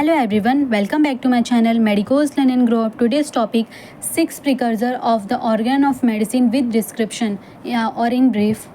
Hello everyone, welcome back to my channel Medicos Learn and Grow Up. Today's topic 6 precursor of the organ of medicine with description or in brief.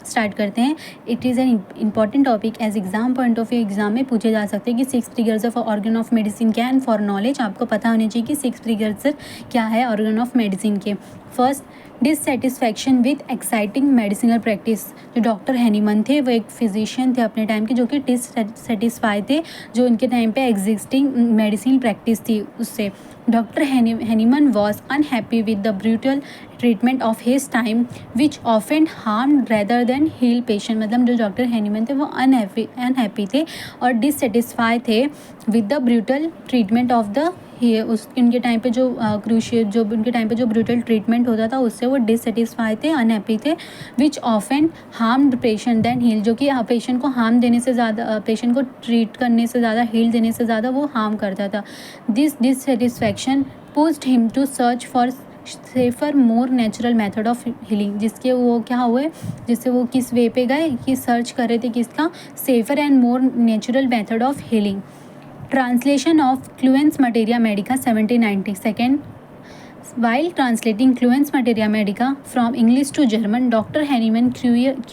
Start करते हैं. It is an important topic as exam point of view. Exam में पूछे जा सकते हैं कि 6 precursor for organ of medicine क्या है. एंड फॉर नॉलेज आपको पता होनी चाहिए कि 6 प्रीकर्सर क्या है ऑर्गन ऑफ मेडिसिन के. First, dissatisfaction with exciting medicinal practice. जो डॉक्टर हैनीमन थे वो एक फिजिशियन थे अपने टाइम के जो कि डिससेटिस्फाई थे जो उनके टाइम पे एग्जिस्टिंग मेडिसिन प्रैक्टिस थी उससे. Doctor Hahnemann was unhappy with the brutal treatment of his time which often harm rather than heal patient. मतलब जो डॉक्टर हैनीमन थे वो अनहैप्पी थे और डिससेटिस्फाई थे with the brutal treatment of the उनके टाइम पे जो क्रूशियल जो उनके टाइम पे जो ब्रूटल ट्रीटमेंट होता था उससे वो डिससेटिस्फाई थे, अनहैप्पी थे. Which often harmed patient than heal. जो कि पेशेंट को हार्म देने से ज़्यादा, पेशेंट को ट्रीट करने से ज़्यादा, हील देने से ज़्यादा वो हार्म करता था. This dissatisfaction pushed him to search for safer more natural method of healing. जिसके वो क्या हुए, जिससे वो किस वे पे गए कि सर्च कर रहे थे किसका, safer and more natural method of healing. Translation of Cluen's Materia Medica 1790. Second, while translating Cluen's Materia Medica from English to German, Dr. Henneman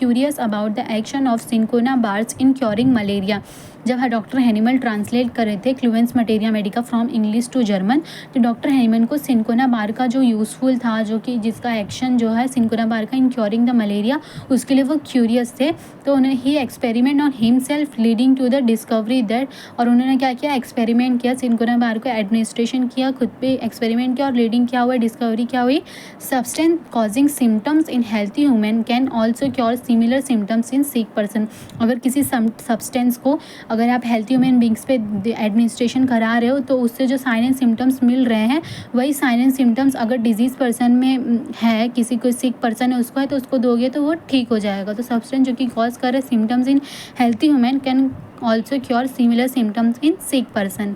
curious about the action of cinchona bars in curing malaria. जब doctor Hahnemann translate कर रहे थे Cullen's materia medica from English to German, तो doctor Hahnemann को cinchona bark का जो useful था, जो कि जिसका एक्शन जो है सिंकोना बार का इन क्योरिंग द मलेरिया, उसके लिए वो क्यूरियस थे. तो उन्हें ही experiment on himself leading to the discovery that. और उन्होंने क्या किया, एक्सपेरिमेंट किया, सिंकोना बार को एडमिनिस्ट्रेशन किया, खुद पे एक्सपेरिमेंट किया और लीडिंग क्या हुआ, डिस्कवरी क्या हुई. Substance causing symptoms in healthy human can also cure similar symptoms in sick person. अगर किसी सब्सटेंस को अगर आप हेल्थी ह्यूमन बींग्स पे एडमिनिस्ट्रेशन करा रहे हो तो उससे जो साइन एंड सिम्टम्स मिल रहे हैं वही साइन एंड सिम्टम्स अगर डिजीज़ पर्सन में है, किसी को सिक पर्सन है उसको है, तो उसको दोगे तो वो ठीक हो जाएगा. तो सब्सटेंस जो कि कॉज कर रहे symptoms in healthy human can also cure similar symptoms in sick person.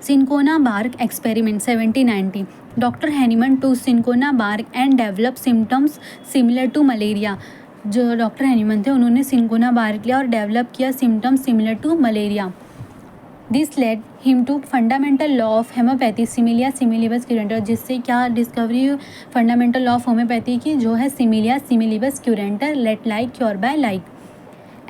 Cinchona bark experiment 1790. Doctor Hahnemann took cinchona bark and develop symptoms similar to malaria. जो डॉक्टर हैनीमन थे उन्होंने सिंकोना बार्क लिया और develop किया symptoms similar to malaria. This led him to fundamental law of homeopathy सिमिलिया सिमिलिबस क्यूरेंटर. जिससे क्या डिस्कवरी हुई, फंडामेंटल लॉ ऑफ होम्योपैथी की जो है सिमिलिया सिमिलिबस क्यूरेंटर, let like cure by like.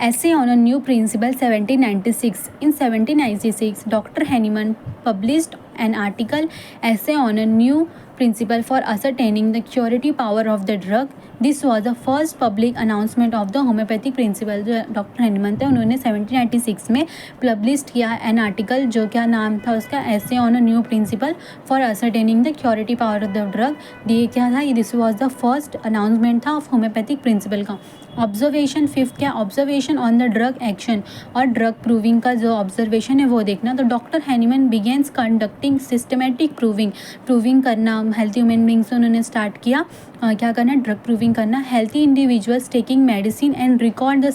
Essay on a New Principle 1796. In 1796, Dr. Henneman published an article, Essay on a New Principle for Ascertaining the Curative Power of the Drug. This was the first public announcement of the homeopathic principle. जो doctor Hahnemann थे उन्होंने 1796 में publish किया an article, जो क्या नाम था उसका, Essay on a New Principle for Ascertaining the Curative Power of the Drug. ये क्या था, this was the first announcement था ऑफ होम्योपैथिक प्रिंसिपल का. ऑब्जर्वेशन फिफ्थ क्या, observation on the drug action और ड्रग प्रूविंग का जो ऑब्जर्वेशन है वो देखना. तो doctor Hahnemann begins conducting systematic proving करना हेल्थी ह्यूमन बींग से उन्होंने स्टार्ट किया. क्या करना, ड्रग प्रूविंग करना. Healthy individuals taking medicine and record the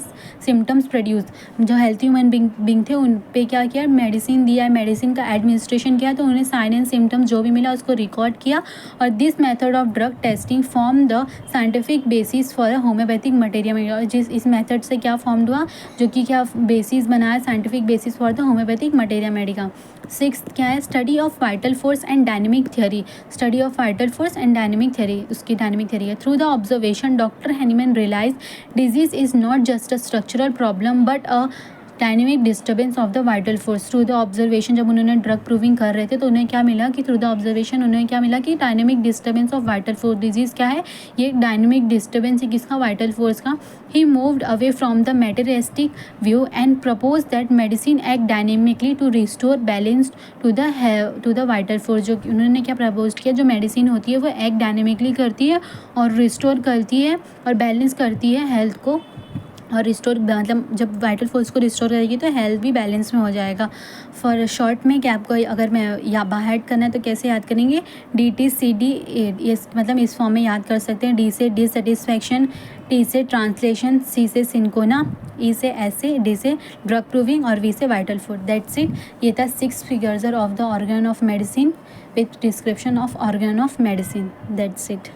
symptoms produce. जो हेल्थी ह्यूमन बींग थे उन पे क्या किया, मेडिसिन दिया, मेडिसिन का एडमिनिस्ट्रेशन किया, तो उन्हें साइन एंड सिम्टम्स जो भी मिला उसको रिकॉर्ड किया. और this method of drug testing form the scientific basis for a homeopathic materia. जिस इस मेथड से क्या फॉर्म हुआ, जो कि क्या बेसिस बनाया, scientific basis for the homeopathic materia medica. Sixth क्या है, study of vital force and dynamic theory. Study of vital force and dynamic theory, उसकी डायनेमिक थियरी है. Through the observation doctor Hahnemann realise disease is not just a structural problem but a dynamic disturbance of the vital force. Through the observation जब उन्होंने drug proving कर रहे थे तो उन्हें क्या मिला कि थ्रू द ऑब्जर्वेशन उन्हें क्या मिला कि dynamic disturbance of vital force. Disease क्या है, ये डायनेमिक डिस्टर्बेंस है किसका, वाइटल फोर्स का. He moved away from the materialistic view and propose that medicine act dynamically to restore balance to the vital force. जो उन्होंने क्या प्रपोज किया, जो मेडिसिन होती है वो एक्ट डायनेमिकली करती है और रिस्टोर करती है और बैलेंस करती है हेल्थ को. और रिस्टोर मतलब जब वाइटल फोर्स को रिस्टोर करेगी तो हेल्थ भी बैलेंस में हो जाएगा. फॉर शॉर्ट में क्या आपको अगर मैं या बाहर करना है तो कैसे याद करेंगे, DTCD, इस मतलब इस फॉर्म में याद कर सकते हैं. D से डिससेटिस्फैक्शन, T से ट्रांसलेशन, C से सिंकोना, E से ऐसे, D से ड्रग प्रूविंग और V से वाइटल फोर्स. That's it. ये था 6 precursor of the organ of medicine with description of organ of medicine. That's it.